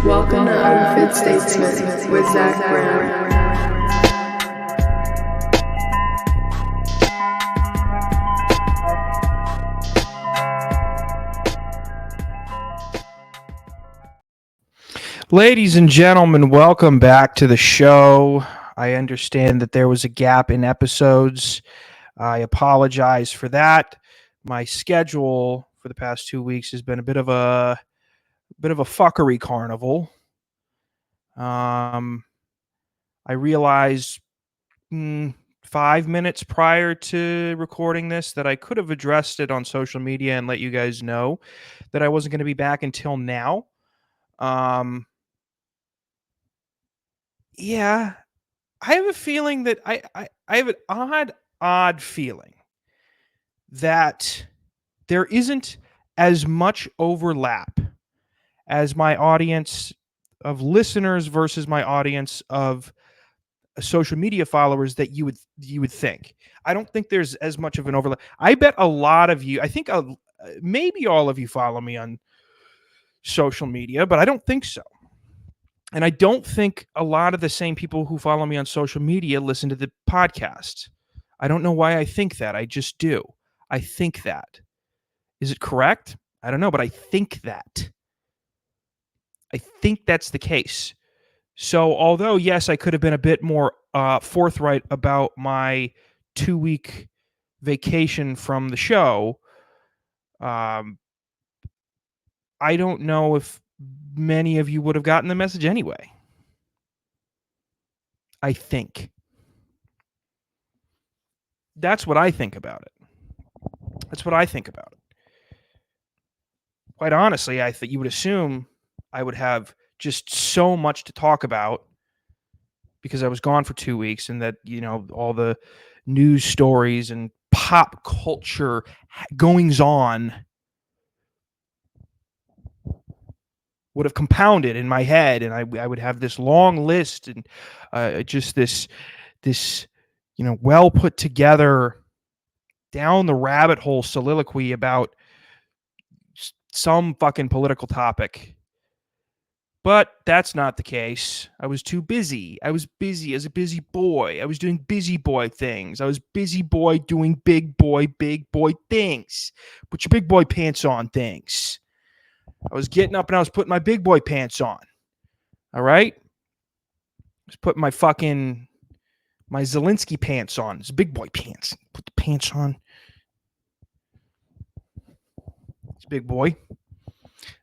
Welcome to Unfit Statesman with Zach Brown. Ladies and gentlemen, welcome back to the show. I understand that there was a gap in episodes. I apologize for that. My schedule for the past 2 weeks has been a bit of a fuckery carnival. I realized 5 minutes prior to recording this that I could have addressed it on social media and let you guys know that I wasn't going to be back until now. Yeah, I have a feeling that I have an odd feeling that there isn't as much overlap as my audience of listeners versus my audience of social media followers that you would think. I don't think there's as much of an overlap. I bet a lot of you, I think maybe all of you follow me on social media, but I don't think so. And I don't think a lot of the same people who follow me on social media listen to the podcast. I don't know why I think that. I just do. I think that. Is it correct? I don't know, but I think that. I think that's the case. So, although, yes, I could have been a bit more forthright about my 2-week vacation from the show, I don't know if many of you would have gotten the message anyway. I think. That's what I think about it. That's what I think about it. Quite honestly, I think you would assume I would have just so much to talk about because I was gone for 2 weeks, and that, all the news stories and pop culture goings on would have compounded in my head, and I would have this long list and just this well put together down the rabbit hole soliloquy about some fucking political topic. But that's not the case. I was too busy. I was busy as a busy boy. I was doing busy boy things. I was busy boy doing big boy things. Put your big boy pants on things. I was getting up and I was putting my big boy pants on. All right? I was putting my Zelensky pants on. It's big boy pants. Put the pants on. It's big boy.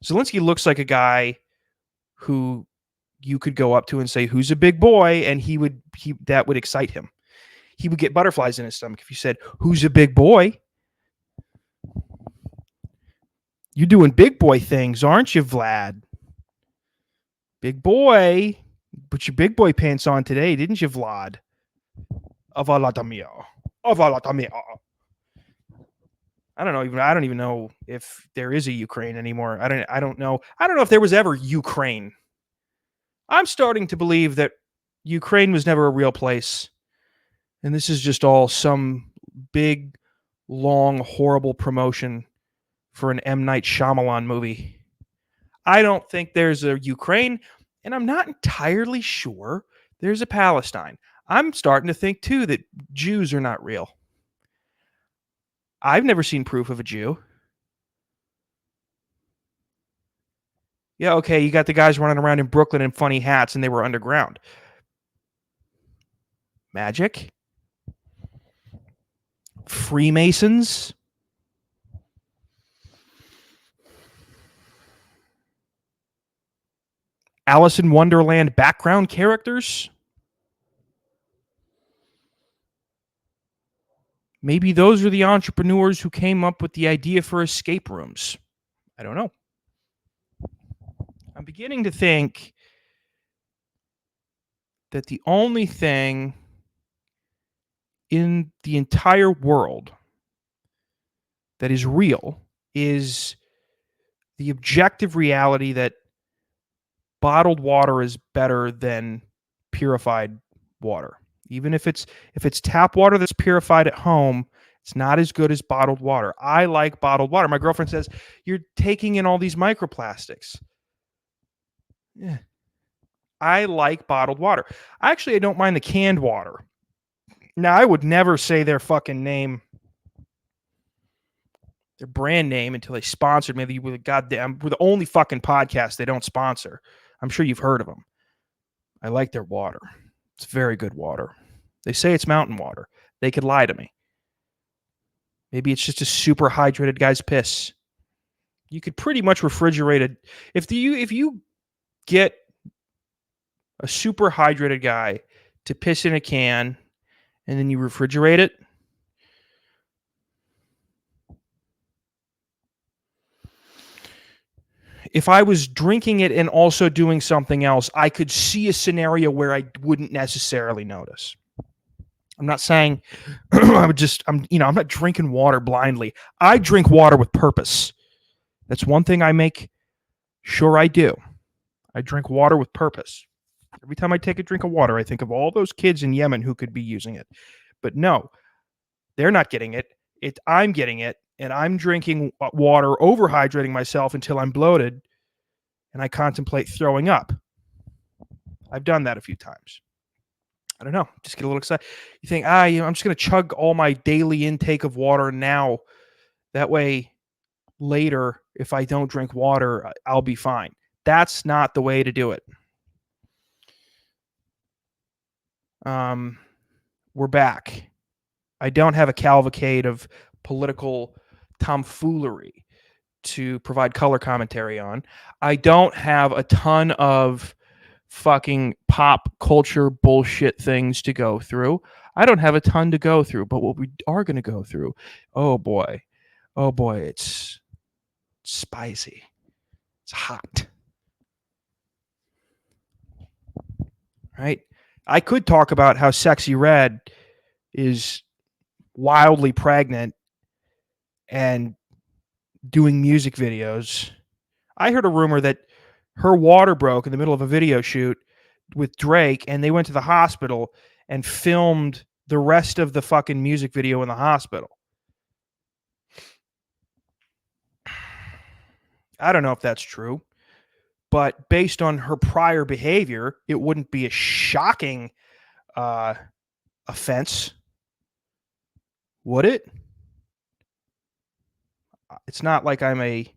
Zelensky looks like a guy who you could go up to and say, "Who's a big boy?" and that would excite him. He would get butterflies in his stomach if you said, "Who's a big boy?" You're doing big boy things, aren't you, Vlad? Big boy. Put your big boy pants on today, didn't you, Vlad? Avalatamia. I don't even know if there is a Ukraine anymore. I don't know. I don't know if there was ever Ukraine. I'm starting to believe that Ukraine was never a real place, and this is just all some big, long, horrible promotion for an M. Night Shyamalan movie. I don't think there's a Ukraine, and I'm not entirely sure there's a Palestine. I'm starting to think, too, that Jews are not real. I've never seen proof of a Jew. Yeah, okay, you got the guys running around in Brooklyn in funny hats, and they were underground. Magic? Freemasons? Alice in Wonderland background characters? Maybe those are the entrepreneurs who came up with the idea for escape rooms. I don't know. I'm beginning to think that the only thing in the entire world that is real is the objective reality that bottled water is better than purified water. Even if it's tap water that's purified at home, it's not as good as bottled water. I like bottled water. My girlfriend says, "You're taking in all these microplastics." I like bottled water. Actually, I don't mind the canned water. Now, I would never say their fucking name, their brand name, until they sponsored me. We're the only fucking podcast they don't sponsor. I'm sure you've heard of them. I like their water. It's very good water. They say it's mountain water. They could lie to me. Maybe it's just a super hydrated guy's piss. You could pretty much refrigerate it. If you get a super hydrated guy to piss in a can and then you refrigerate it, if I was drinking it and also doing something else, I could see a scenario where I wouldn't necessarily notice. I'm not saying I'm not drinking water blindly. I drink water with purpose. That's one thing I make sure I do. I drink water with purpose. Every time I take a drink of water, I think of all those kids in Yemen who could be using it. But no, they're not getting it. I'm getting it, and I'm drinking water, overhydrating myself until I'm bloated, and I contemplate throwing up. I've done that a few times. I don't know. Just get a little excited. You think, I'm just going to chug all my daily intake of water now. That way, later, if I don't drink water, I'll be fine. That's not the way to do it. We're back. I don't have a cavalcade of political tomfoolery to provide color commentary on. I don't have a ton of fucking pop culture bullshit things to go through. I don't have a ton to go through, but what we are going to go through, oh boy, it's spicy. It's hot. Right? I could talk about how Sexy Red is wildly pregnant and doing music videos. I heard a rumor that her water broke in the middle of a video shoot with Drake, and they went to the hospital and filmed the rest of the fucking music video in the hospital. I don't know if that's true, but based on her prior behavior, it wouldn't be a shocking offense, would it? It's not like I'm a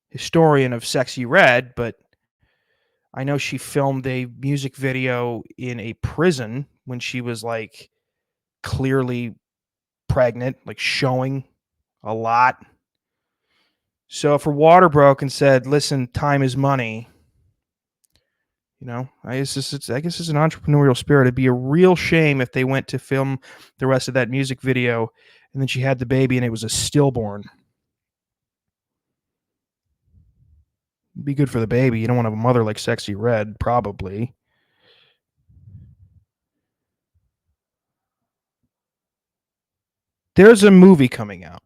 historian of Sexy Red, but I know she filmed a music video in a prison when she was like clearly pregnant, like showing a lot. So if her water broke and said, "Listen, time is money," I guess it's an entrepreneurial spirit. It'd be a real shame if they went to film the rest of that music video and then she had the baby and it was a stillborn. It'd be good for the baby. You don't want to have a mother like Sexy Red, probably. There's a movie coming out.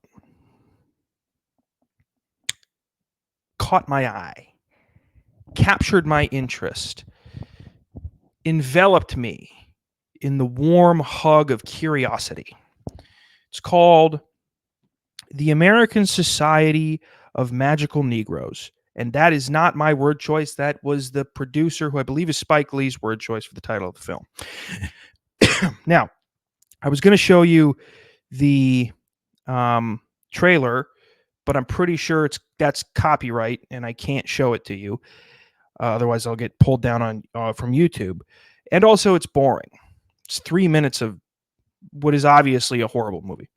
Caught my eye. Captured my interest. Enveloped me in the warm hug of curiosity. It's called The American Society of Magical Negroes. And that is not my word choice. That was the producer, who I believe is Spike Lee's word choice for the title of the film. Now, I was going to show you the trailer, but I'm pretty sure that's copyright and I can't show it to you. Otherwise, I'll get pulled down on from YouTube. And also, it's boring. It's 3 minutes of what is obviously a horrible movie.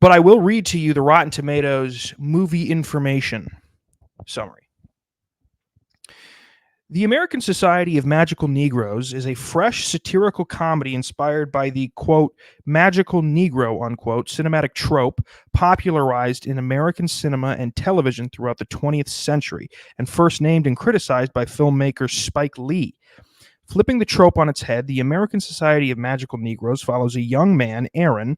But I will read to you the Rotten Tomatoes movie information summary. The American Society of Magical Negroes is a fresh satirical comedy inspired by the, quote, magical Negro, unquote, cinematic trope popularized in American cinema and television throughout the 20th century and first named and criticized by filmmaker Spike Lee. Flipping the trope on its head, the American Society of Magical Negroes follows a young man, Aaron,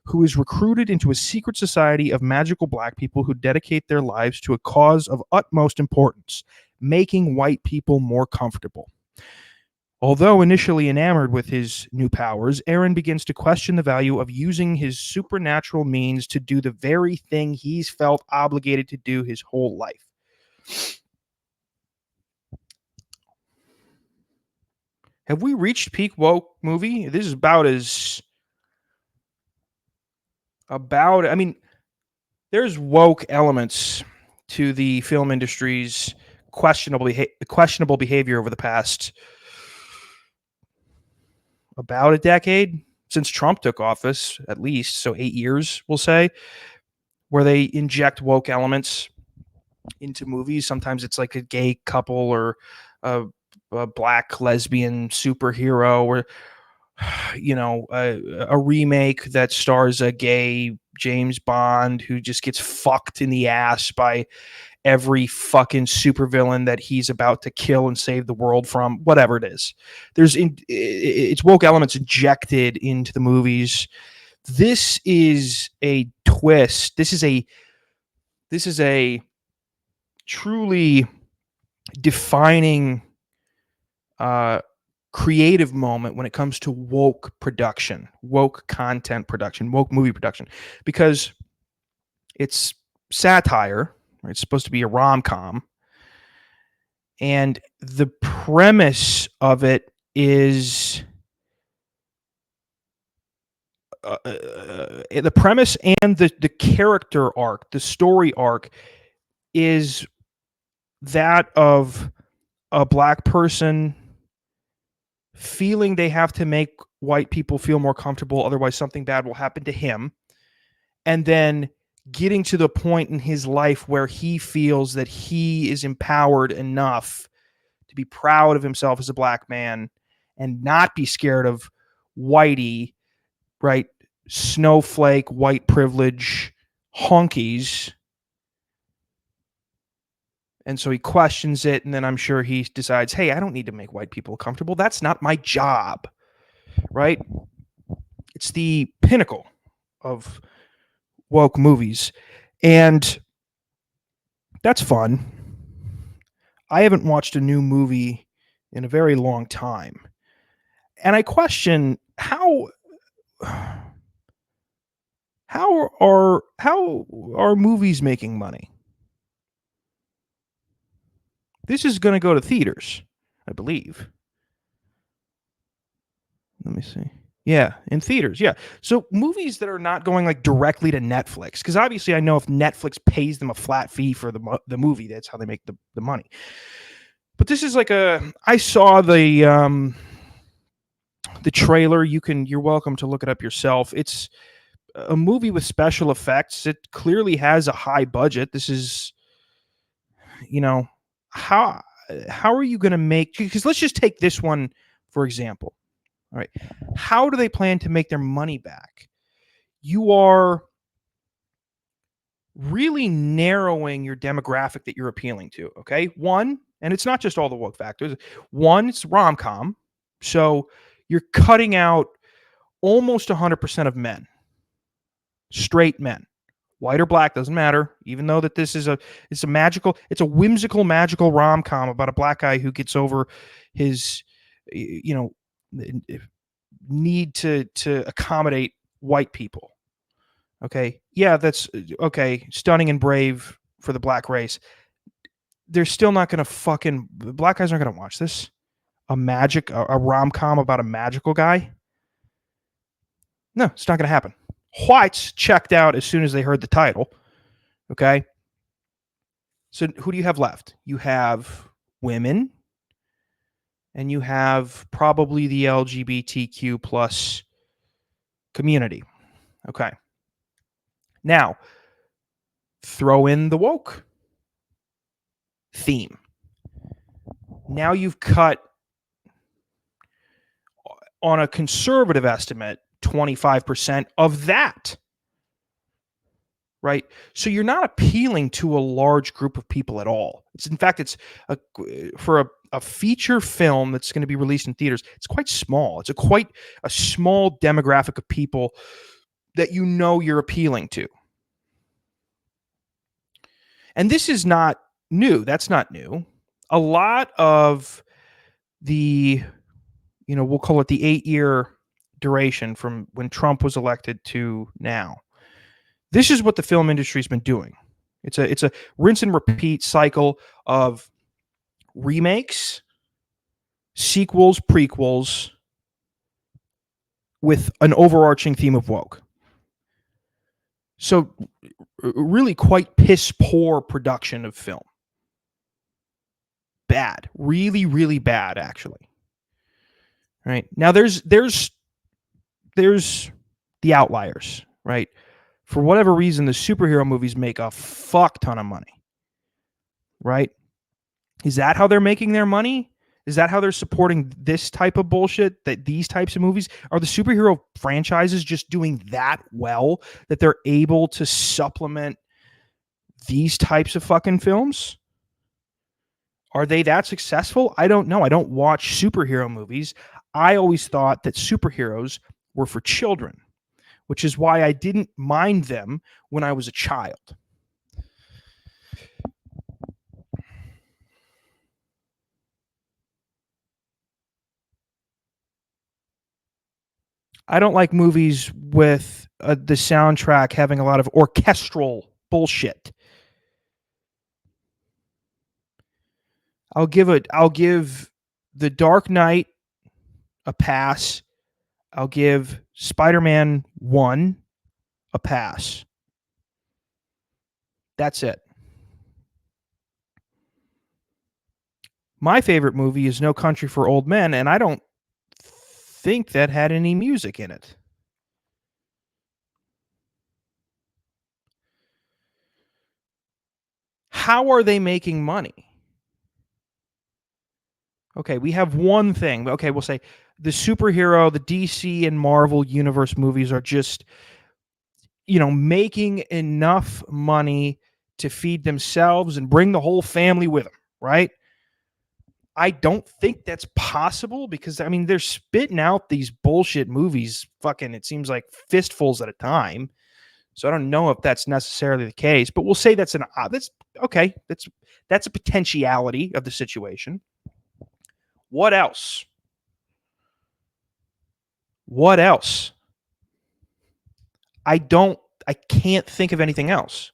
who is recruited into a secret society of magical black people who dedicate their lives to a cause of utmost importance, making white people more comfortable. Although initially enamored with his new powers, Aaron begins to question the value of using his supernatural means to do the very thing he's felt obligated to do his whole life. Have we reached peak woke movie? This is about I mean, there's woke elements to the film industry's questionable behavior over the past about a decade since Trump took office, at least, so 8 years, we'll say, where they inject woke elements into movies. Sometimes it's like a gay couple or a, a black lesbian superhero, or a remake that stars a gay James Bond who just gets fucked in the ass by every fucking supervillain that he's about to kill and save the world from, whatever it is. It's woke elements injected into the movies. This is a twist. This is a truly defining uh creative moment when it comes to woke production, woke content production, woke movie production, because it's satire. Right? It's supposed to be a rom-com, and the premise of it is the premise and the character arc, the story arc, is that of a black person feeling they have to make white people feel more comfortable, otherwise something bad will happen to him, and then getting to the point in his life where he feels that he is empowered enough to be proud of himself as a black man and not be scared of whitey, right? Snowflake, white privilege honkies. And so he questions it, and then I'm sure he decides, hey, I don't need to make white people comfortable. That's not my job, right? It's the pinnacle of woke movies. And that's fun. I haven't watched a new movie in a very long time. And I question how are movies making money? This is going to go to theaters, I believe. Let me see. Yeah, in theaters. Yeah. So movies that are not going like directly to Netflix, because obviously I know if Netflix pays them a flat fee for the movie, that's how they make the money. But this is like I saw the trailer. You're welcome to look it up yourself. It's a movie with special effects. It clearly has a high budget. This is, you know, how how are you going to make? Because let's just take this one for example. All right, how do they plan to make their money back? You are really narrowing your demographic that you're appealing to. Okay, one, and it's not just all the woke factors. One, it's rom com, so you're cutting out almost 100% of men, straight men, white or black, doesn't matter. Even though that it's a whimsical, magical rom com about a black guy who gets over his, you know, need to accommodate white people. Okay, yeah, that's okay. Stunning and brave for the black race. They're still not gonna fucking black guys aren't gonna watch this. A rom com about a magical guy. No, it's not gonna happen. Whites checked out as soon as they heard the title. Okay. So who do you have left? You have women, and you have probably the LGBTQ plus community. Okay. Now, throw in the woke theme. Now you've cut, on a conservative estimate, 25% of that. Right? So you're not appealing to a large group of people at all. In fact, it's for a feature film that's going to be released in theaters. It's quite small. It's quite a small demographic of people that you're appealing to. And this is not new. That's not new. A lot of the, we'll call it the 8-year duration from when Trump was elected to now. This is what the film industry's been doing. It's a rinse and repeat cycle of remakes sequels, prequels, with an overarching theme of woke. So, really quite piss poor production of film. Bad. Really, really bad, actually. Right? Now there's the outliers, right? For whatever reason, the superhero movies make a fuck ton of money. Right? Is that how they're making their money? Is that how they're supporting this type of bullshit? That these types of movies are the superhero franchises just doing that well that they're able to supplement these types of fucking films? Are they that successful? I don't know. I don't watch superhero movies. I always thought that superheroes were for children, which is why I didn't mind them when I was a child. I don't like movies with the soundtrack having a lot of orchestral bullshit. I'll give The Dark Knight a pass. I'll give Spider-Man 1 a pass. That's it. My favorite movie is No Country for Old Men, and I don't think that had any music in it. How are they making money? Okay, we have one thing. Okay, we'll say the superhero, the DC and Marvel universe movies are just, making enough money to feed themselves and bring the whole family with them, right? I don't think that's possible because they're spitting out these bullshit movies fucking, it seems like fistfuls at a time. So I don't know if that's necessarily the case, but we'll say that's okay. That's a potentiality of the situation. What else? What else? I can't think of anything else.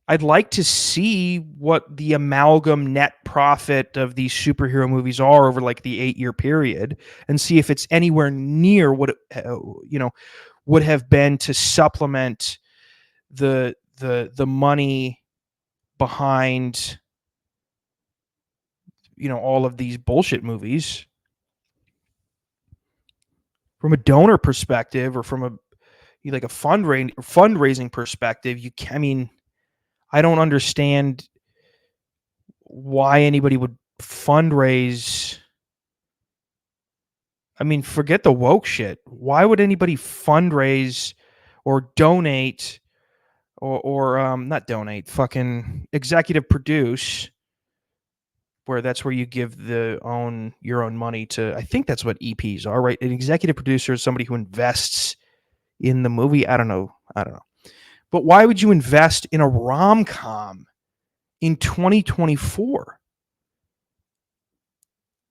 I'd like to see what the amalgam net profit of these superhero movies are over like the 8-year period and see if it's anywhere near what it, would have been to supplement the money behind all of these bullshit movies from a donor perspective or from a fundraising perspective. I don't understand why anybody would fundraise. Forget the woke shit. Why would anybody fundraise or donate or not donate, fucking executive produce, where that's where you give your own money to, I think that's what EPs are, right? An executive producer is somebody who invests in the movie. I don't know. But why would you invest in a rom-com in 2024?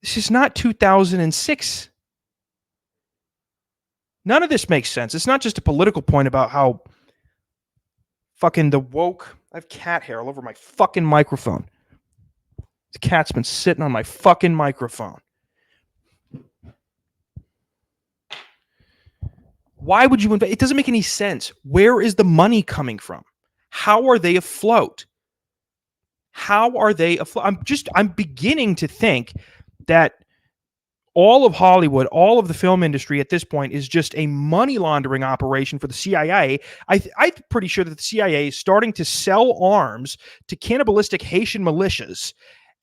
This is not 2006. None of this makes sense. It's not just a political point about how fucking the woke. I have cat hair all over my fucking microphone. The cat's been sitting on my fucking microphone. Why would you invest? It doesn't make any sense. Where is the money coming from? How are they afloat? I'm beginning to think that all of Hollywood, all of the film industry at this point is just a money laundering operation for the CIA. I'm pretty sure that the CIA is starting to sell arms to cannibalistic Haitian militias,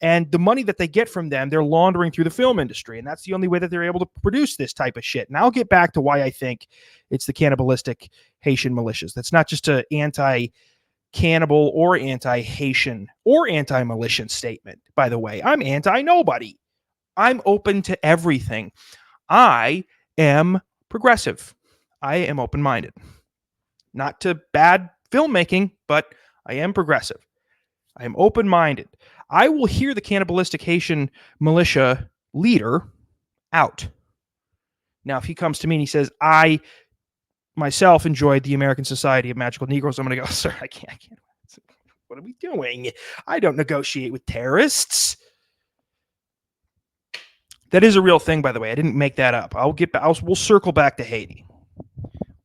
and the money that they get from them, they're laundering through the film industry, and that's the only way that they're able to produce this type of shit. And I'll get back to why I think it's the cannibalistic Haitian militias. That's not just an anti-cannibal or anti-Haitian or anti-militia statement, by the way. I'm anti-nobody. I'm open to everything. I am progressive. I am open-minded. Not to bad filmmaking, but I am progressive. I am open-minded. I will hear the cannibalistic Haitian militia leader out. Now, if he comes to me and he says, I myself enjoyed the American Society of Magical Negroes, I'm going to go, sir, I can't. What are we doing? I don't negotiate with terrorists. That is a real thing, by the way. I didn't make that up. We'll circle back to Haiti.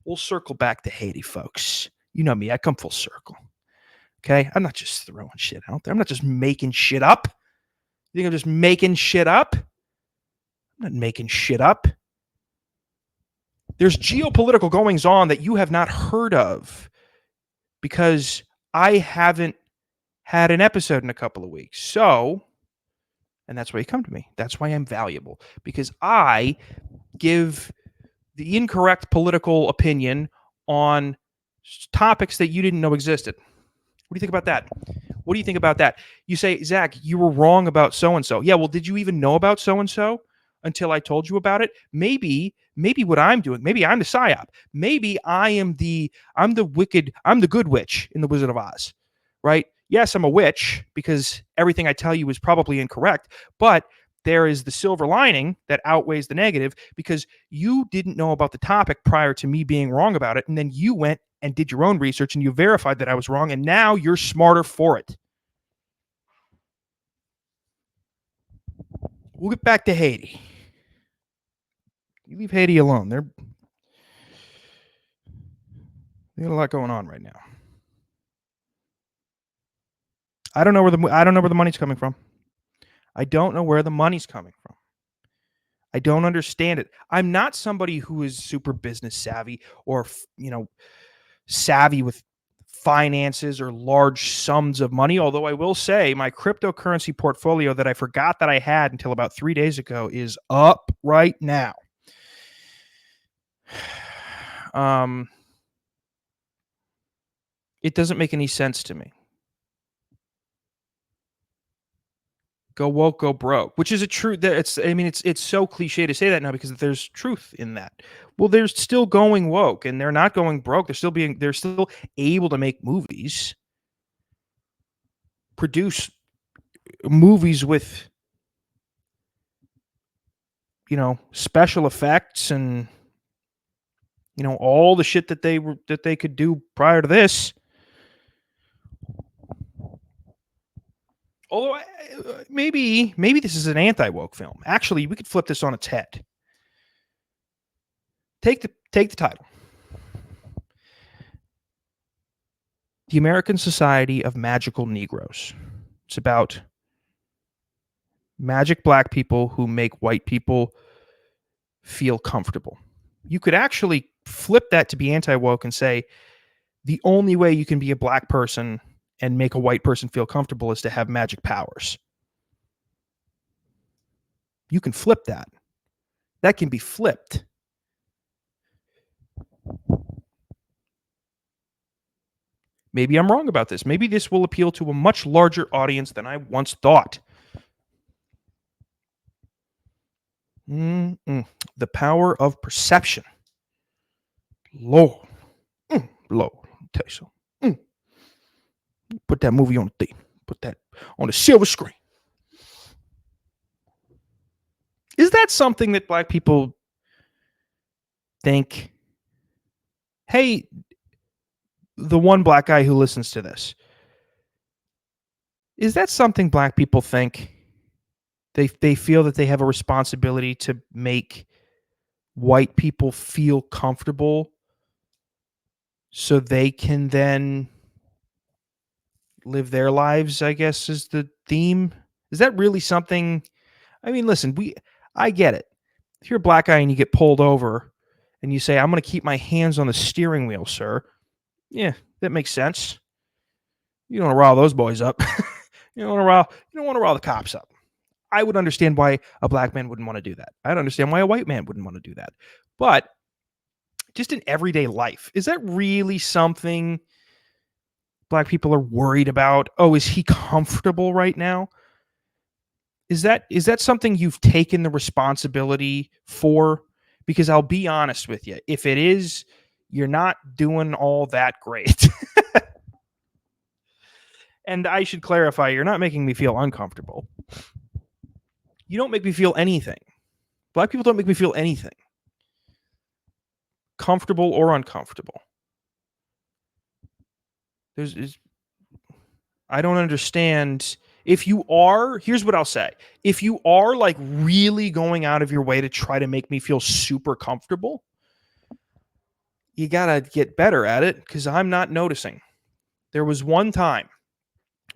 We'll circle back to Haiti, folks. You know me. I come full circle. Okay? I'm not just throwing shit out there. I'm not just making shit up. You think I'm just making shit up? I'm not making shit up. There's geopolitical goings on that you have not heard of because I haven't had an episode in a couple of weeks. So, and that's why you come to me. That's why I'm valuable, because I give the incorrect political opinion on topics that you didn't know existed. What do you think about that? What do you think about that? You say, Zach, you were wrong about so and so. Yeah, well, did you even know about so and so until I told you about it? Maybe what I'm doing, maybe I'm the psyop. Maybe I'm the good witch in the Wizard of Oz, right? Yes, I'm a witch because everything I tell you is probably incorrect, but there is the silver lining that outweighs the negative because you didn't know about the topic prior to me being wrong about it, and then you went and did your own research and you verified that I was wrong, and now you're smarter for it. We'll get back to Haiti. You leave Haiti alone. They got a lot going on right now. I don't know where the money's coming from. I don't know where the money's coming from. I don't understand it. I'm not somebody who is super business savvy or savvy with finances or large sums of money. Although I will say my cryptocurrency portfolio that I forgot that I had until about 3 days ago is up right now. It doesn't make any sense to me. Go woke, go broke, which is a true. It's so cliche to say that now because there's truth in that. Well, they're still going woke, and they're not going broke. They're still able to make movies, produce movies with special effects and all the shit that they could do prior to this. Although maybe this is an anti-woke film. Actually, we could flip this on its head. Take the title. The American Society of Magical Negroes. It's about magic black people who make white people feel comfortable. You could actually flip that to be anti-woke and say the only way you can be a black person and make a white person feel comfortable is to have magic powers. You can flip that. That can be flipped. Maybe I'm wrong about this. Maybe this will appeal to a much larger audience than I once thought. The power of perception. Lord. Lord. Tell you so. Put that movie on the thing. Put that on the silver screen. Is that something that black people think? Hey, the one black guy who listens to this, is that something black people think? They feel that they have a responsibility to make white people feel comfortable so they can then live their lives, I guess is the theme. Is that really something? I mean, listen, I get it. If you're a black guy and you get pulled over and you say, I'm going to keep my hands on the steering wheel, sir. Yeah, that makes sense. You don't want to rile those boys up. You don't want to rile the cops up. I would understand why a black man wouldn't want to do that. I'd understand why a white man wouldn't want to do that. But just in everyday life, is that really something black people are worried about? Oh, is he comfortable right now? Is that something you've taken the responsibility for? Because I'll be honest with you, if it is, you're not doing all that great. And I should clarify, you're not making me feel uncomfortable. You don't make me feel anything. Black people don't make me feel anything. Comfortable or uncomfortable. I don't understand If you are, here's what I'll say. If you are like really going out of your way to try to make me feel super comfortable, you got to get better at it because I'm not noticing. There was one time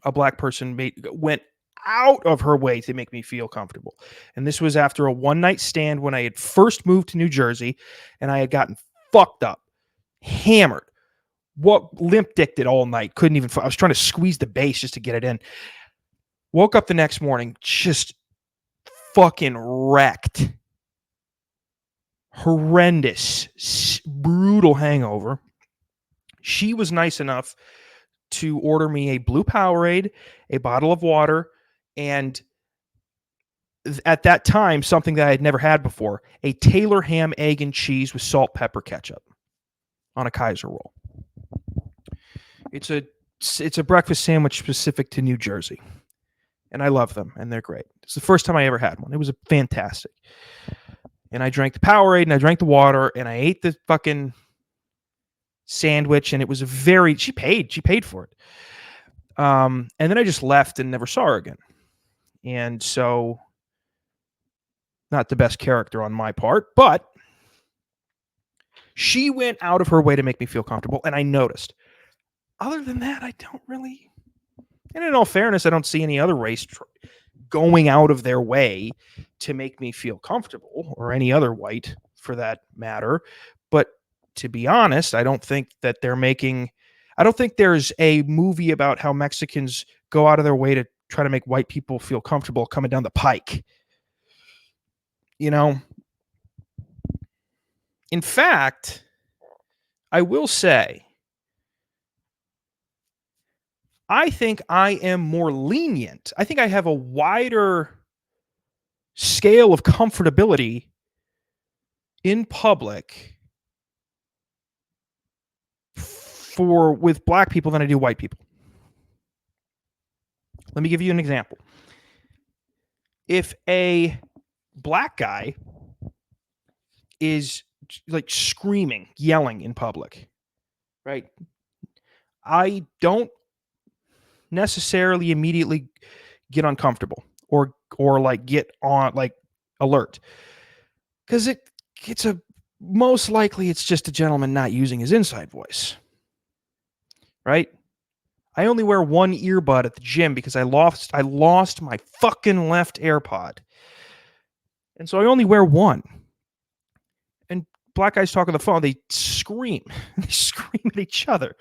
a black person went out of her way to make me feel comfortable. And this was after a one night stand when I had first moved to New Jersey and I had gotten fucked up, hammered, what limp dicked it all night. Couldn't even, I was trying to squeeze the base just to get it in. Woke up the next morning, just fucking wrecked. Horrendous, brutal hangover. She was nice enough to order me a blue Powerade, a bottle of water, and at that time, something that I had never had before, a Taylor ham, egg, and cheese with salt, pepper, ketchup on a Kaiser roll. It's a breakfast sandwich specific to New Jersey. And I love them, and they're great. It's the first time I ever had one. It was fantastic. And I drank the Powerade, and I drank the water, and I ate the fucking sandwich, and it was she paid for it. And then I just left and never saw her again. And so, not the best character on my part, but she went out of her way to make me feel comfortable, and I noticed. Other than that, I don't really, and in all fairness, I don't see any other race going out of their way to make me feel comfortable, or any other white for that matter. But to be honest, I don't think that I don't think there's a movie about how Mexicans go out of their way to try to make white people feel comfortable coming down the pike. You know, in fact, I will say, I think I am more lenient. I think I have a wider scale of comfortability in public with black people than I do white people. Let me give you an example. If a black guy is like screaming, yelling in public, right? I don't necessarily immediately get uncomfortable or like get on like alert, because it's most likely it's just a gentleman not using his inside voice, right? I only wear one earbud at the gym because I lost my fucking left AirPod, and so I only wear one. And black guys talk on the phone, they scream at each other.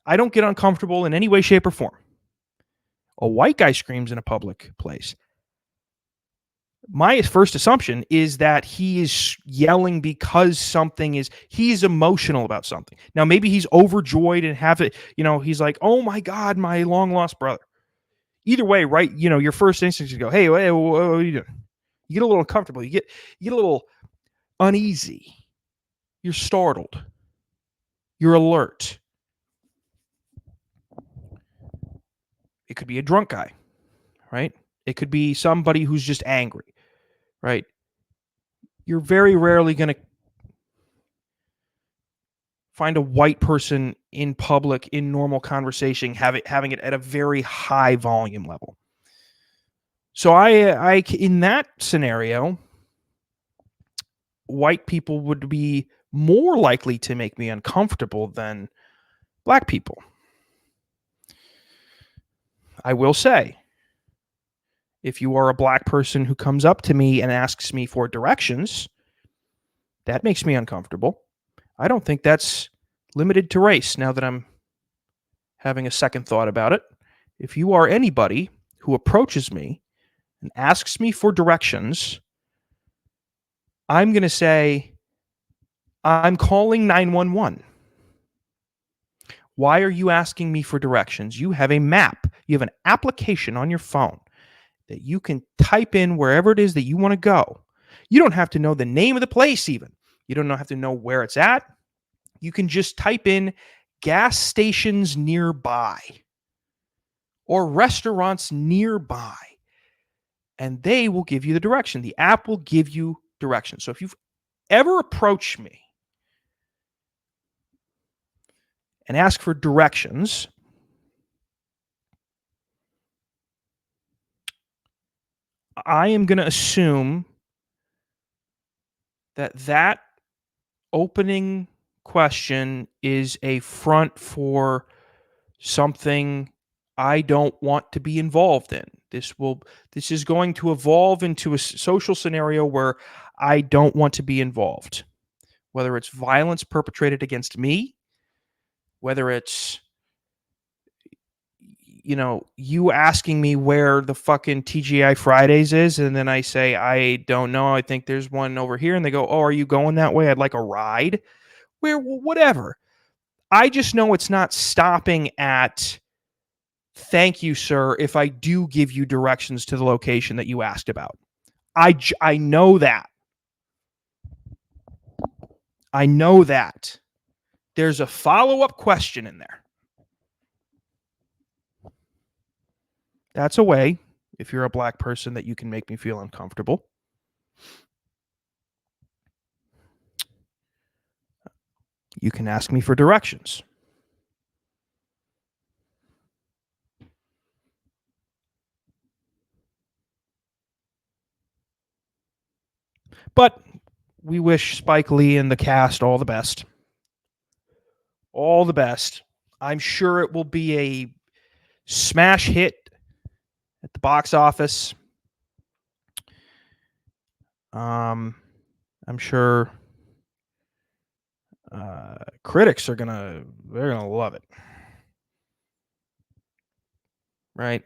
I don't get uncomfortable in any way, shape, or form. A white guy screams in a public place. My first assumption is that he is yelling because he's emotional about something. Now, maybe he's overjoyed and he's like, oh my God, my long lost brother. Either way, right? Your first instinct is to go, hey, what are you doing? You get a little uncomfortable. You get a little uneasy. You're startled. You're alert. It could be a drunk guy, right? It could be somebody who's just angry, right? You're very rarely going to find a white person in public in normal conversation having it at a very high volume level. So I in that scenario, white people would be more likely to make me uncomfortable than black people. I will say, if you are a black person who comes up to me and asks me for directions, that makes me uncomfortable. I don't think that's limited to race now that I'm having a second thought about it. If you are anybody who approaches me and asks me for directions, I'm going to say, I'm calling 911. Why are you asking me for directions? You have a map. You have an application on your phone that you can type in wherever it is that you want to go. You don't have to know the name of the place even. You don't have to know where it's at. You can just type in gas stations nearby or restaurants nearby, and they will give you the direction. The app will give you directions. So if you've ever approached me and ask for directions, I am going to assume that opening question is a front for something I don't want to be involved in. This is going to evolve into a social scenario where I don't want to be involved. Whether it's violence perpetrated against me, whether it's you asking me where the fucking TGI Fridays is, and then I say I don't know. I think there's one over here, and they go, "Oh, are you going that way? I'd like a ride." Whatever. I just know it's not stopping at thank you, sir, if I do give you directions to the location that you asked about. I know that. I know that. There's a follow-up question in there. That's a way, if you're a black person, that you can make me feel uncomfortable. You can ask me for directions. But we wish Spike Lee and the cast all the best. All the best. I'm sure it will be a smash hit at the box office. I'm sure critics they're gonna love it, right?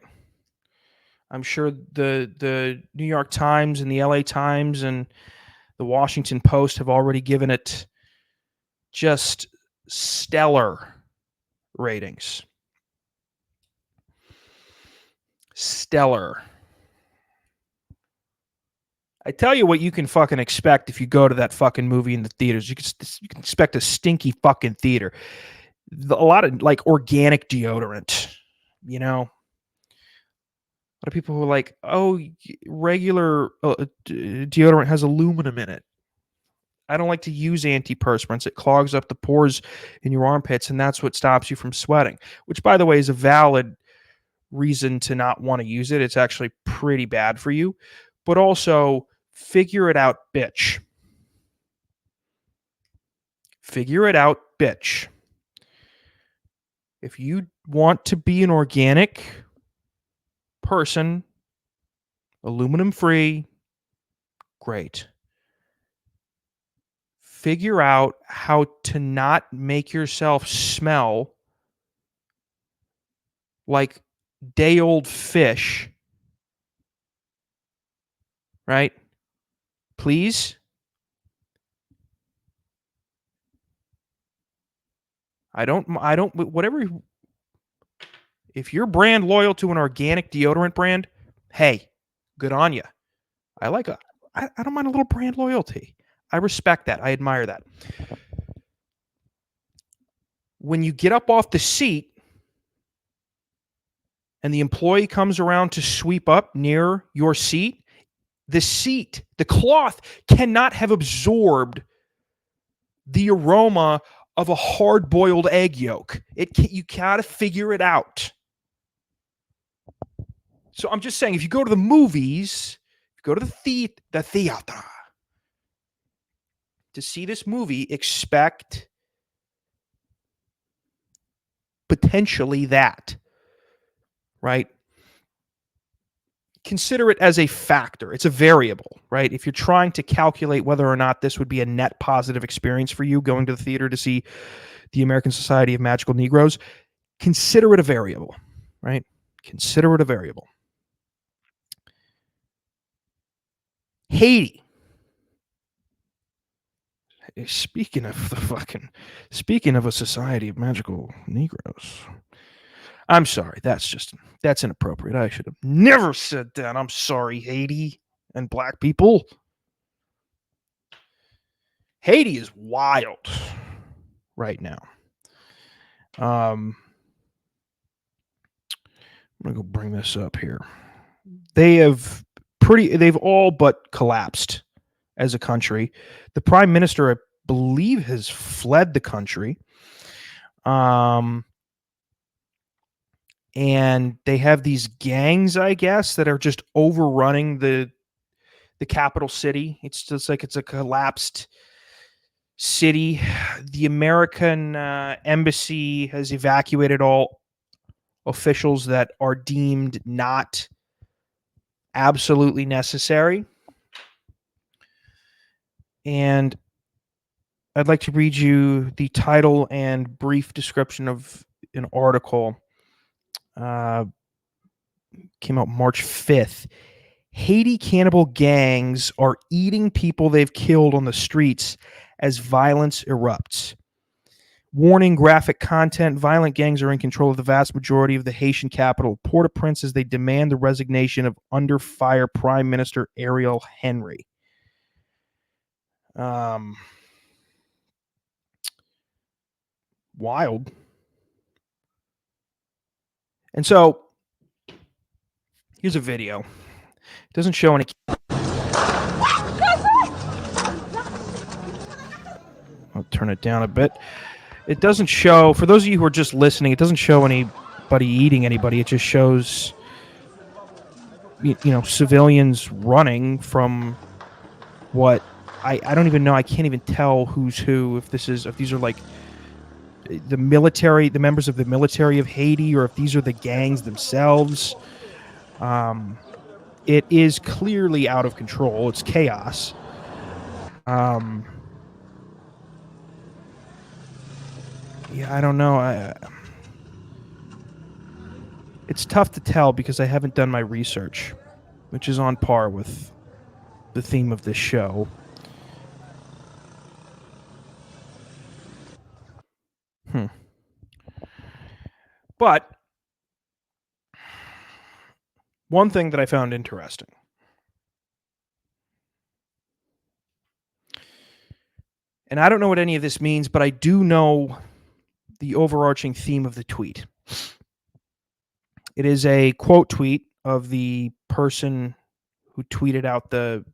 I'm sure the New York Times and the LA Times and the Washington Post have already given it just stellar ratings. Stellar. I tell you what you can fucking expect if you go to that fucking movie in the theaters. You can expect a stinky fucking theater. A lot of like organic deodorant, you know. A lot of people who are like, "Oh, regular deodorant has aluminum in it." I don't like to use antiperspirants. It clogs up the pores in your armpits, and that's what stops you from sweating. Which, by the way, is a valid reason to not want to use it. It's actually pretty bad for you. But also, figure it out, bitch. Figure it out, bitch. If you want to be an organic person, aluminum free, great. Figure out how to not make yourself smell like day old fish, right? Please. Whatever. If you're brand loyal to an organic deodorant brand, hey, good on you. I don't mind a little brand loyalty. I respect that. I admire that. When you get up off the seat and the employee comes around to sweep up near your seat, the cloth cannot have absorbed the aroma of a hard-boiled egg yolk. You gotta figure it out. So I'm just saying, if you go to the movies, go to the theater to see this movie, expect potentially that, right? Consider it as a factor. It's a variable, right? If you're trying to calculate whether or not this would be a net positive experience for you going to the theater to see the American Society of Magical Negroes, consider it a variable, right? Consider it a variable. Haiti. Speaking of a Society of Magical Negroes. I'm sorry. That's inappropriate. I should have never said that. I'm sorry, Haiti and black people. Haiti is wild right now. I'm gonna go bring this up here. They've all but collapsed as a country. The prime minister, I believe, has fled the country. and they have these gangs, I guess, that are just overrunning the capital city. It's just like it's a collapsed city. The American embassy has evacuated all officials that are deemed not absolutely necessary. And I'd like to read you the title and brief description of an article. Came out March 5th. Haiti cannibal gangs are eating people they've killed on the streets as violence erupts. Warning: graphic content. Violent gangs are in control of the vast majority of the Haitian capital, Port-au-Prince, as they demand the resignation of under fire Prime Minister Ariel Henry. Wild. And so here's a video. It doesn't show any. I'll turn it down a bit. It doesn't show, for those of you who are just listening, it doesn't show anybody eating anybody. It just shows, civilians running from what I don't even know. I can't even tell who's who. If these are like the military, the members of the military of Haiti, or if these are the gangs themselves. It is clearly out of control. It's chaos. Yeah, I don't know. It's tough to tell because I haven't done my research, which is on par with the theme of this show. But one thing that I found interesting, and I don't know what any of this means, but I do know the overarching theme of the tweet. It is a quote tweet of the person who tweeted out the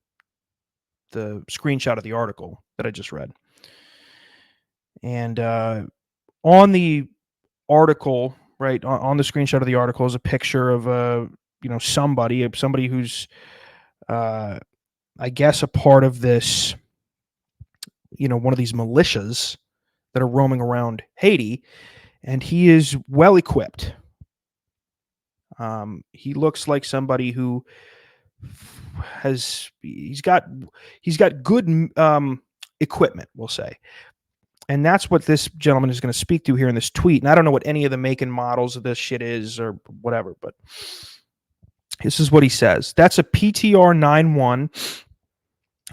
screenshot of the article that I just read. And on the article, right, on the screenshot of the article is a picture of somebody who's I guess a part of this, one of these militias that are roaming around Haiti, and he is well equipped. He looks like somebody who he's got good equipment, we'll say. And that's what this gentleman is going to speak to here in this tweet. And I don't know what any of the make and models of this shit is or whatever, but this is what he says. That's a PTR 91,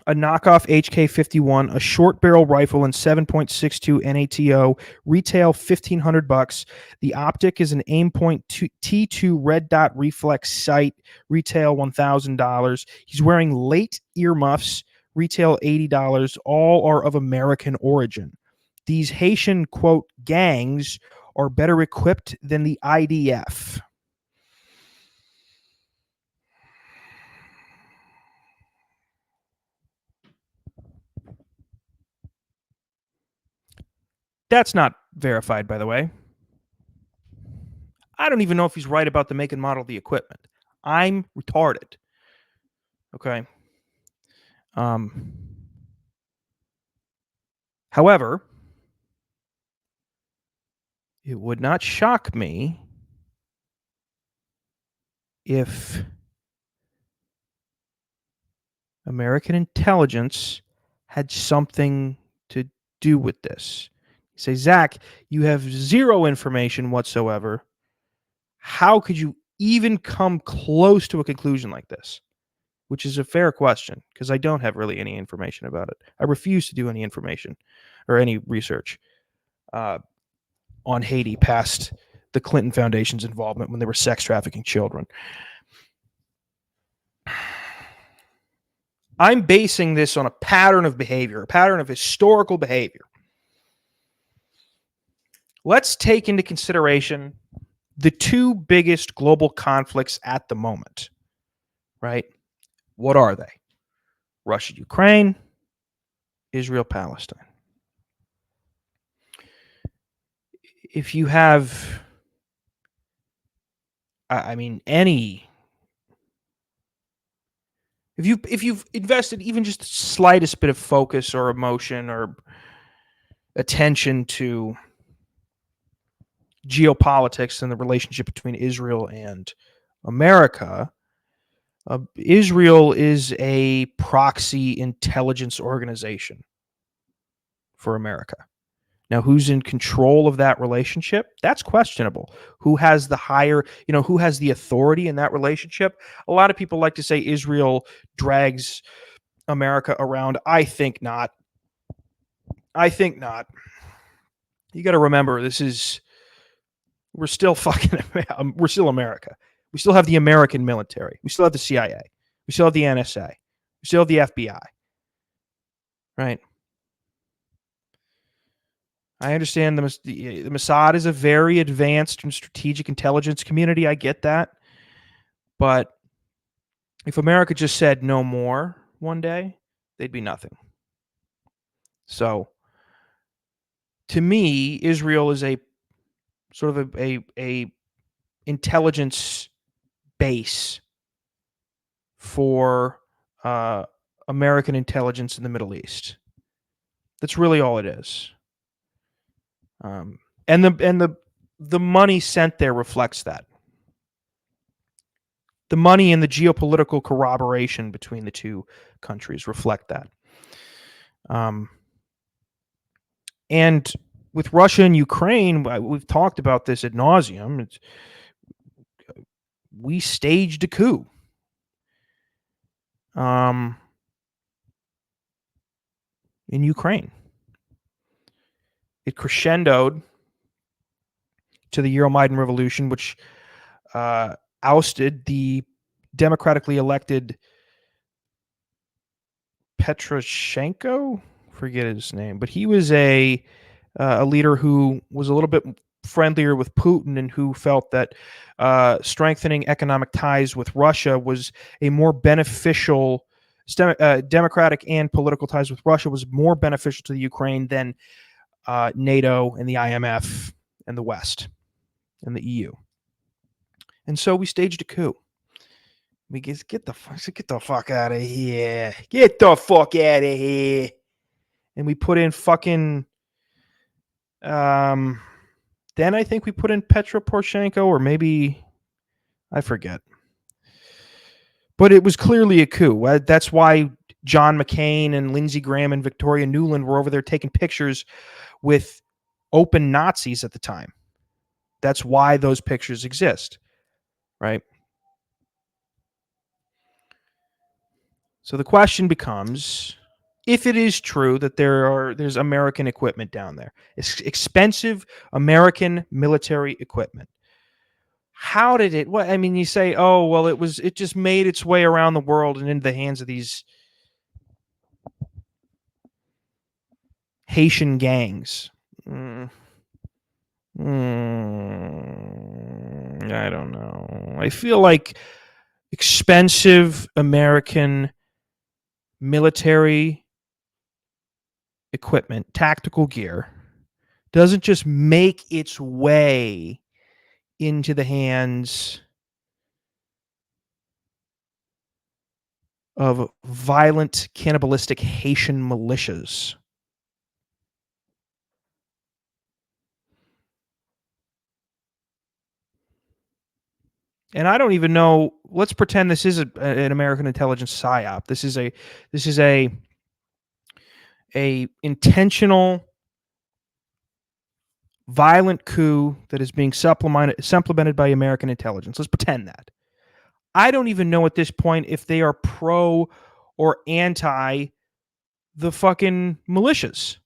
a knockoff HK51, a short barrel rifle, and 7.62 NATO, retail $1,500. The optic is an Aimpoint T2 red dot reflex sight, retail $1,000. He's wearing late earmuffs, retail $80. All are of American origin. These Haitian, quote, gangs are better equipped than the IDF. That's not verified, by the way. I don't even know if he's right about the make and model of the equipment. I'm retarded. Okay. However, it would not shock me if American intelligence had something to do with this. You say, Zach, you have zero information whatsoever. How could you even come close to a conclusion like this? Which is a fair question, because I don't have really any information about it. I refuse to do any information or any research on Haiti past the Clinton Foundation's involvement when they were sex trafficking children. I'm basing this on a pattern of behavior, a pattern of historical behavior. Let's take into consideration the two biggest global conflicts at the moment, right? What are they? Russia, Ukraine, Israel, Palestine. If you have I mean, any if you've invested even just the slightest bit of focus or emotion or attention to geopolitics and the relationship between Israel and America, Israel is a proxy intelligence organization for America. Now, who's in control of that relationship? That's questionable. Who has the higher, who has the authority in that relationship? A lot of people like to say Israel drags America around. I think not. I think not. You got to remember, we're still fucking, we're still America. We still have the American military. We still have the CIA. We still have the NSA. We still have the FBI. Right? I understand the Mossad is a very advanced and strategic intelligence community. I get that. But if America just said no more one day, they'd be nothing. So to me, Israel is a sort of a intelligence base for American intelligence in the Middle East. That's really all it is. And the money sent there reflects that. The money and the geopolitical corroboration between the two countries reflect that. And with Russia and Ukraine, we've talked about this ad nauseum. We staged a coup. In Ukraine. It crescendoed to the Euromaidan Revolution, which ousted the democratically elected Petroshenko. Forget his name, but he was a leader who was a little bit friendlier with Putin and who felt that strengthening economic ties with Russia was a more beneficial. Democratic and political ties with Russia was more beneficial to the Ukraine than NATO and the IMF and the West and the EU. And so we staged a coup. We get the fuck out of here. Get the fuck out of here. And we put in fucking then I think we put in Petro Poroshenko, or maybe I forget. But it was clearly a coup. That's why John McCain and Lindsey Graham and Victoria Nuland were over there taking pictures with open Nazis at the time. That's why those pictures exist, right? So the question becomes, if it is true that there's American equipment down there, it's expensive American military equipment. How did it? What I mean, you say, oh well, it just made its way around the world and into the hands of these Haitian gangs. I don't know. I feel like expensive American military equipment, tactical gear, doesn't just make its way into the hands of violent, cannibalistic Haitian militias. And I don't even know. Let's pretend this is an American intelligence psyop. This is a intentional, violent coup that is being supplemented by American intelligence. Let's pretend that. I don't even know at this point if they are pro or anti the fucking militias.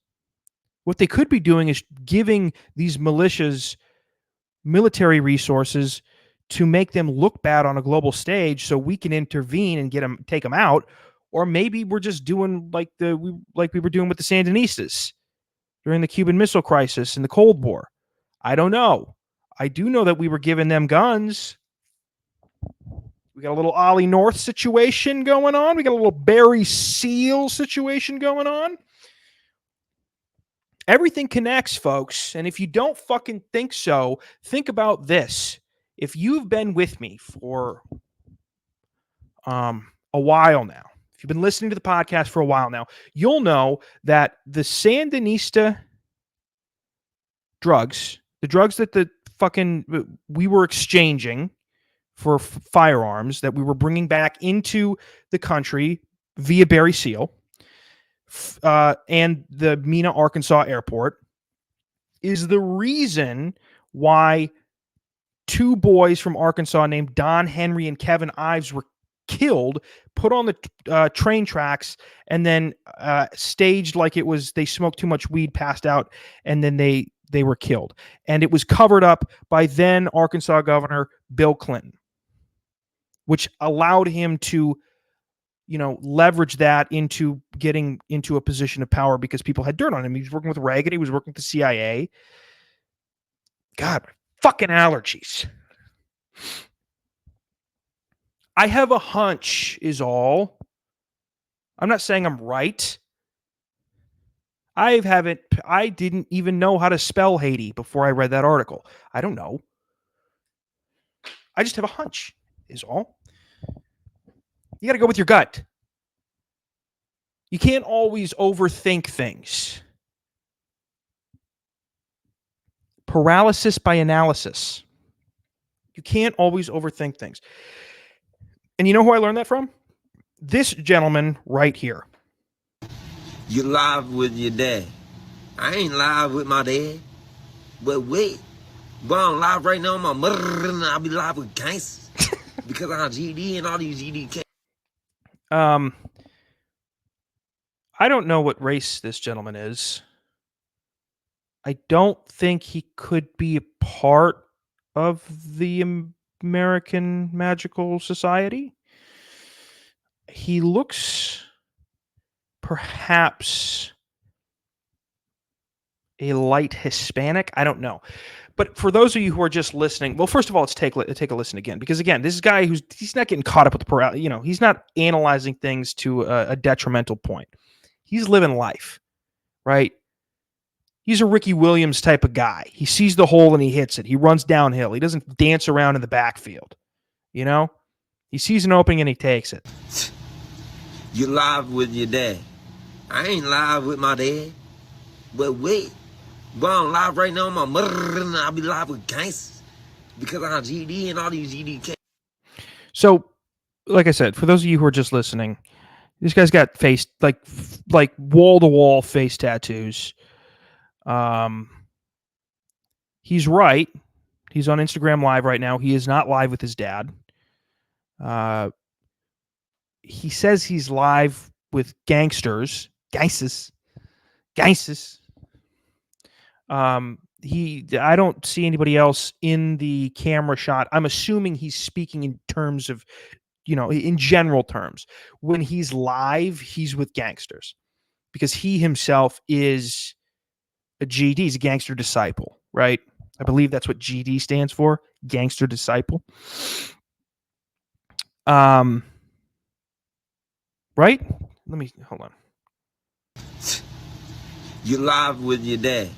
What they could be doing is giving these militias military resources to make them look bad on a global stage so we can intervene and take them out. Or maybe we're just doing like we were doing with the Sandinistas during the Cuban Missile Crisis and the Cold War. I don't know. I do know that we were giving them guns. We got a little Ollie North situation going on. We got a little Barry Seal situation going on. Everything connects, folks. And if you don't fucking think so, think about this. if you've been with me for a while now, if you've been listening to the podcast for a while now, you'll know that the Sandinista drugs, the drugs that we were exchanging for firearms that we were bringing back into the country via Barry Seal and the Mena, Arkansas airport, is the reason why two boys from Arkansas named Don Henry and Kevin Ives were killed, put on the train tracks, and then staged like it was they smoked too much weed, passed out, and then they were killed. And it was covered up by then Arkansas Governor Bill Clinton, which allowed him to, leverage that into getting into a position of power because people had dirt on him. He was working with Reagan. He was working with the CIA. God, fucking allergies. I have a hunch is all. I'm not saying I'm right. I didn't even know how to spell Haiti before I read that article. I don't know. I just have a hunch is all. You got to go with your gut. You can't always overthink things. Paralysis by analysis. You can't always overthink things. And you know who I learned that from? This gentleman right here. You live with your dad. I ain't live with my dad. But wait, but I'm live right now with my mother, and I'll be live with gangsters. Because I'm GD and all these GD. I don't know what race this gentleman is. I don't think he could be a part of the American Magical Society. He looks perhaps a light Hispanic. I don't know. But for those of you who are just listening, well, first of all, let's take a listen again. Because again, this guy he's not getting caught up with the he's not analyzing things to a detrimental point. He's living life, right? He's a Ricky Williams type of guy. He sees the hole and he hits it. He runs downhill. He doesn't dance around in the backfield. He sees an opening and he takes it. You live with your dad. I ain't live with my dad. But wait, but I'm live right now with my mother, and I'll be live with gangsters. Because I'm GD and all these GD. So, like I said, for those of you who are just listening, this guy's got face like wall to wall face tattoos. He's right. He's on Instagram Live right now. He is not live with his dad. He says he's live with gangsters. I don't see anybody else in the camera shot. I'm assuming he's speaking in terms of, in general terms. When he's live, he's with gangsters because he himself is a GD. He's a gangster disciple, right? I believe that's what GD stands for, gangster disciple. Right? Let me hold on. You live with your dad.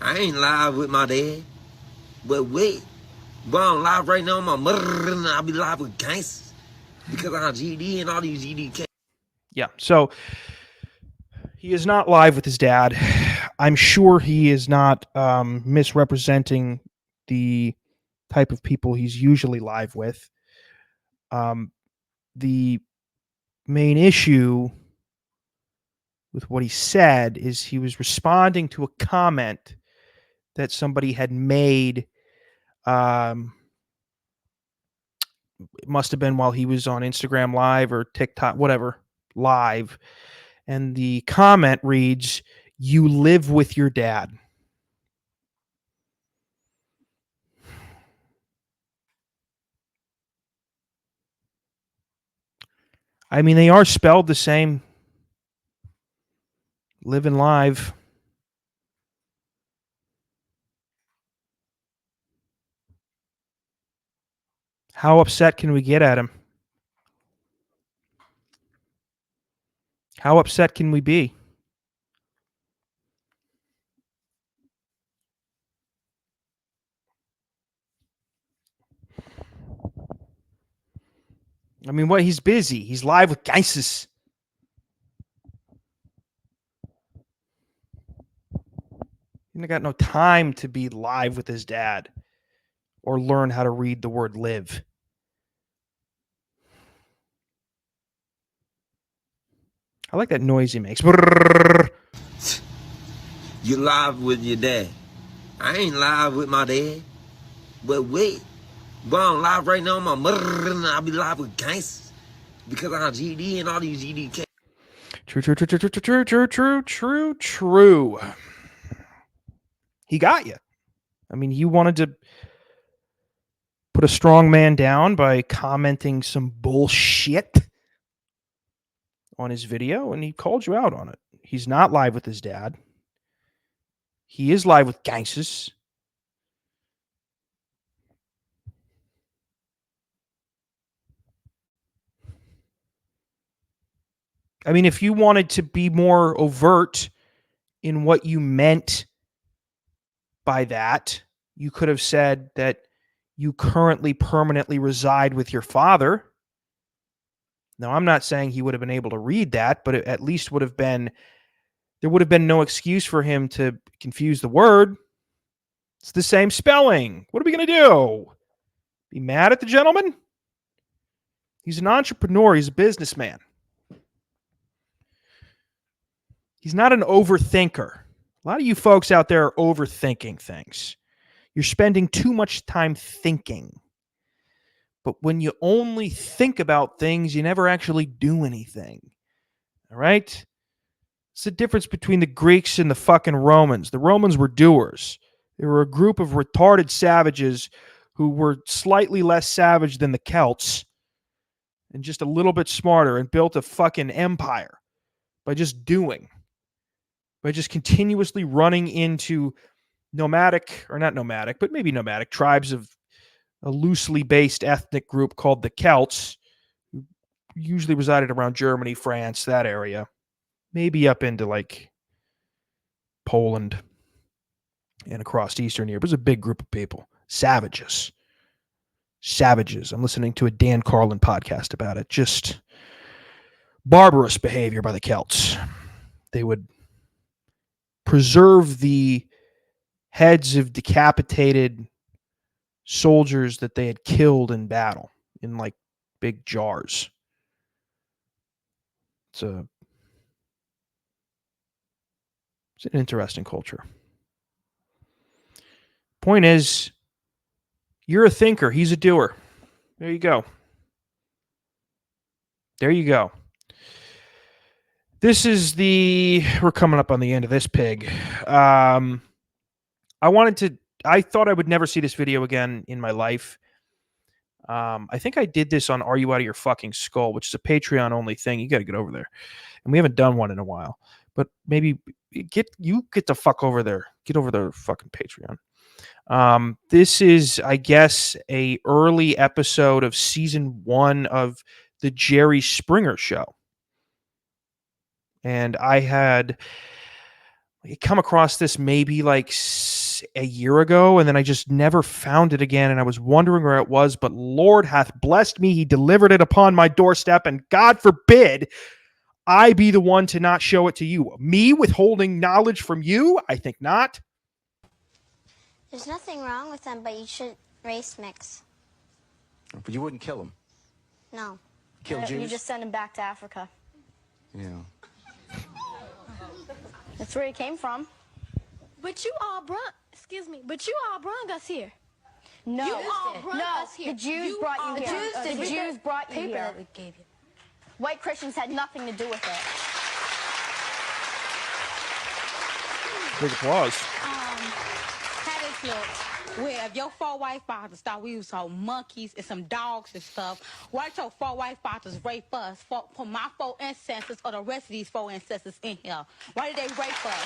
I ain't live with my dad. But wait, but I'm live right now with my mother, and I'll be live with gangsters. Because I'm GD and all these GD. Yeah, so he is not live with his dad. I'm sure he is not misrepresenting the type of people he's usually live with. The main issue with what he said is he was responding to a comment that somebody had made. It must have been while he was on Instagram Live or TikTok, whatever, live. And the comment reads, "You live with your dad." I mean, they are spelled the same. Living live. How upset can we get at him? How upset can we be? I mean, what? He's busy. He's live with Geises. He got no time to be live with his dad or learn how to read the word live. I like that noise he makes. You live with your dad. I ain't live with my dad. But wait, boy, I'm live right now on my mother, and I'll be live with gangsters because I'm GD and all these GD. True. He got you. I mean, you wanted to put a strong man down by commenting some bullshit on his video, and he called you out on it. He's not live with his dad. He is live with gangsters. I mean, if you wanted to be more overt in what you meant by that, you could have said that you currently permanently reside with your father. Now, I'm not saying he would have been able to read that, but it at least would have been, there would have been no excuse for him to confuse the word. It's the same spelling. What are we going to do? Be mad at the gentleman? He's an entrepreneur. He's a businessman. He's not an overthinker. A lot of you folks out there are overthinking things. You're spending too much time thinking. But when you only think about things, you never actually do anything. All right? It's the difference between the Greeks and the fucking Romans. The Romans were doers. They were a group of retarded savages who were slightly less savage than the Celts and just a little bit smarter and built a fucking empire by just doing, by just continuously running into nomadic, or not nomadic, but maybe nomadic tribes of a loosely based ethnic group called the Celts, who usually resided around Germany, France, that area, maybe up into like Poland and across Eastern Europe. It was a big group of people, savages. I'm listening to a Dan Carlin podcast about it. Just barbarous behavior by the Celts. They would preserve the heads of decapitated soldiers that they had killed in battle in like big jars. It's an interesting culture. Point is, you're a thinker. He's a doer. There you go. We're coming up on the end of this pig. I thought I would never see this video again in my life. I think I did this on Are You Out of Your Fucking Skull, which is a Patreon only thing. You got to get over there. And we haven't done one in a while, but maybe get the fuck over there. Get over the fucking Patreon. This is, I guess, a early episode of season 1 of the Jerry Springer Show. And I had come across this maybe like a year ago, and then I just never found it again, and I was wondering where it was, but Lord hath blessed me. He delivered it upon my doorstep, and God forbid I be the one to not show it to you. Me withholding knowledge from you? I think not. There's nothing wrong with them, but you should race mix. But you wouldn't kill them. No. Kill Jews? You just send him back to Africa. Yeah. That's where he came from. But you all brung us here. No. You all brung us here. The Jews brought you here. The Jews brought you Paper here. that we gave you. White Christians had nothing to do with it. Big applause. How this look? Well, if your 4 white fathers thought we was some monkeys and some dogs and stuff, why don't your 4 white fathers rape us for my 4 ancestors or the rest of these 4 ancestors in here? Why did they rape us?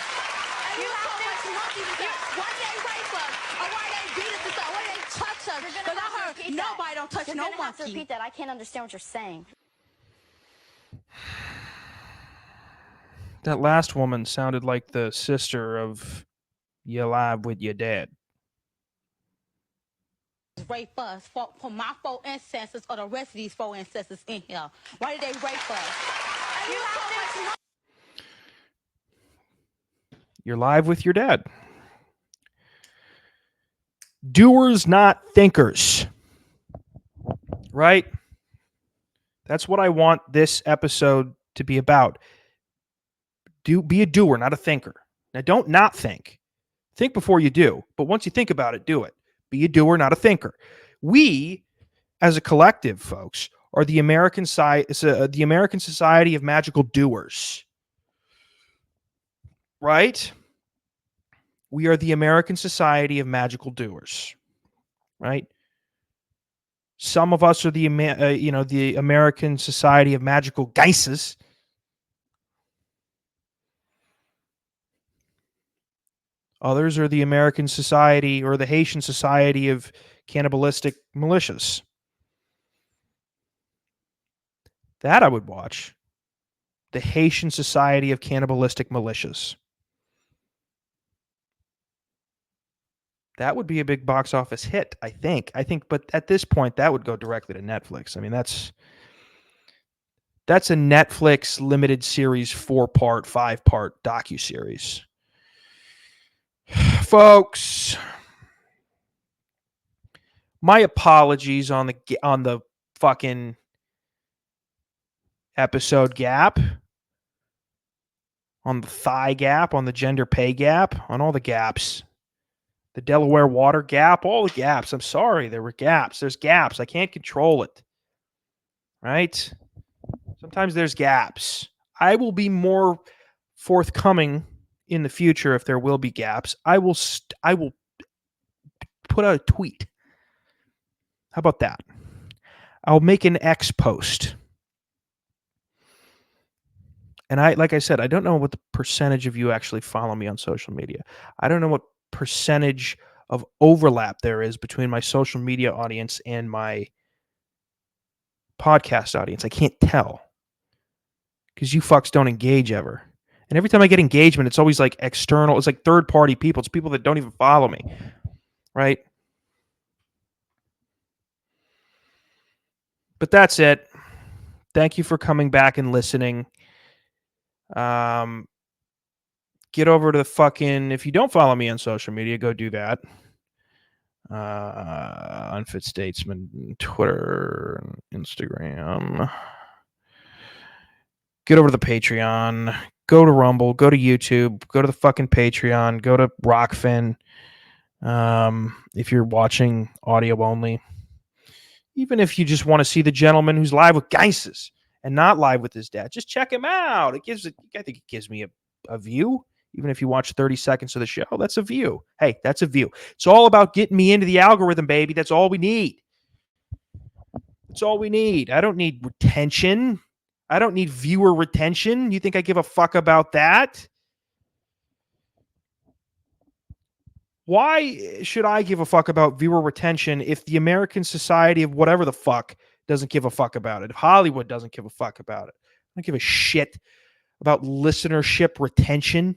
And you so much monkeys and stuff. Why did they rape us? Or why did they beat us and stuff? Why did they touch us? Because I heard nobody don't touch no You're gonna have to monkey. repeat that. I can't understand what you're saying. That last woman sounded like the sister of You Live with Your Dad. rape us for put my four ancestors or the rest of these four ancestors in here? Why did they rape us? You're live with your dad. Doers, not thinkers. Right? That's what I want this episode to be about. Be a doer, not a thinker. Now, don't not think. Think before you do. But once you think about it, do it. Be a doer, not a thinker. We, as a collective, folks, are the American Society of Magical Doers. Right? We are the American Society of Magical Doers. Right? Some of us are the American Society of Magical Geises. Others are the American Society or the Haitian Society of Cannibalistic Militias. That I would watch. The Haitian Society of Cannibalistic Militias. That would be a big box office hit, I think. But at this point, that would go directly to Netflix. I mean, that's a Netflix limited series, 4-part, 5-part docuseries. Folks, my apologies on the fucking episode gap, on the thigh gap, on the gender pay gap, on all the gaps. The Delaware water gap, all the gaps. I'm sorry, there were gaps. There's gaps. I can't control it. Right? Sometimes there's gaps. I will be more forthcoming in the future if there will be gaps. I will put out a tweet. How about that? I'll make an X post. And like I said, I don't know what the percentage of you actually follow me on social media. I don't know what percentage of overlap there is between my social media audience and my podcast audience. I can't tell because you fucks don't engage ever. And every time I get engagement, it's always like external. It's like third-party people. It's people that don't even follow me, right? But that's it. Thank you for coming back and listening. Get over to the fucking, if you don't follow me on social media, go do that. Unfit Statesman, Twitter, Instagram. Get over to the Patreon. Go to Rumble. Go to YouTube. Go to the fucking Patreon. Go to Rockfin. If you're watching audio only. Even if you just want to see the gentleman who's live with Geises and not live with his dad, just check him out. I think it gives me a view. Even if you watch 30 seconds of the show, that's a view. Hey, that's a view. It's all about getting me into the algorithm, baby. That's all we need. That's all we need. I don't need retention. I don't need viewer retention. You think I give a fuck about that? Why should I give a fuck about viewer retention if the American Society of whatever the fuck doesn't give a fuck about it? If Hollywood doesn't give a fuck about it? I don't give a shit about listenership retention.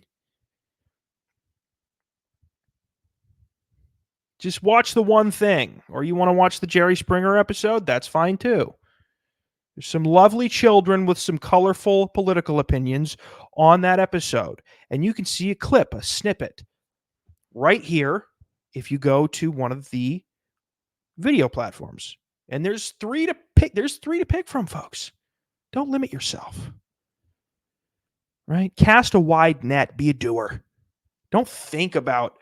Just watch the one thing. Or you want to watch the Jerry Springer episode? That's fine too. There's some lovely children with some colorful political opinions on that episode. And you can see a clip, a snippet, right here if you go to one of the video platforms. And there's three to pick from, folks. Don't limit yourself. Right? Cast a wide net. Be a doer. Don't think about,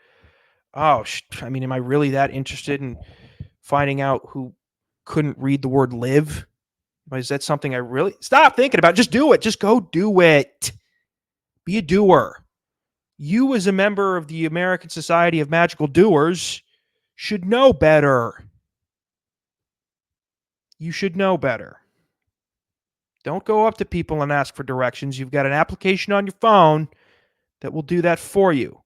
am I really that interested in finding out who couldn't read the word live? Is that something I really... Stop thinking about. Just do it. Just go do it. Be a doer. You, as a member of the American Society of Magical Doers, should know better. You should know better. Don't go up to people and ask for directions. You've got an application on your phone that will do that for you.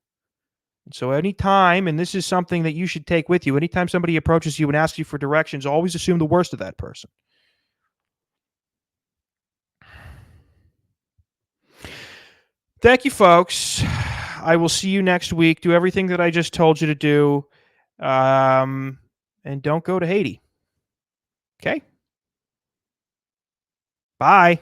And so anytime, and this is something that you should take with you, anytime somebody approaches you and asks you for directions, always assume the worst of that person. Thank you, folks. I will see you next week. Do everything that I just told you to do. and don't go to Haiti. Okay? Bye.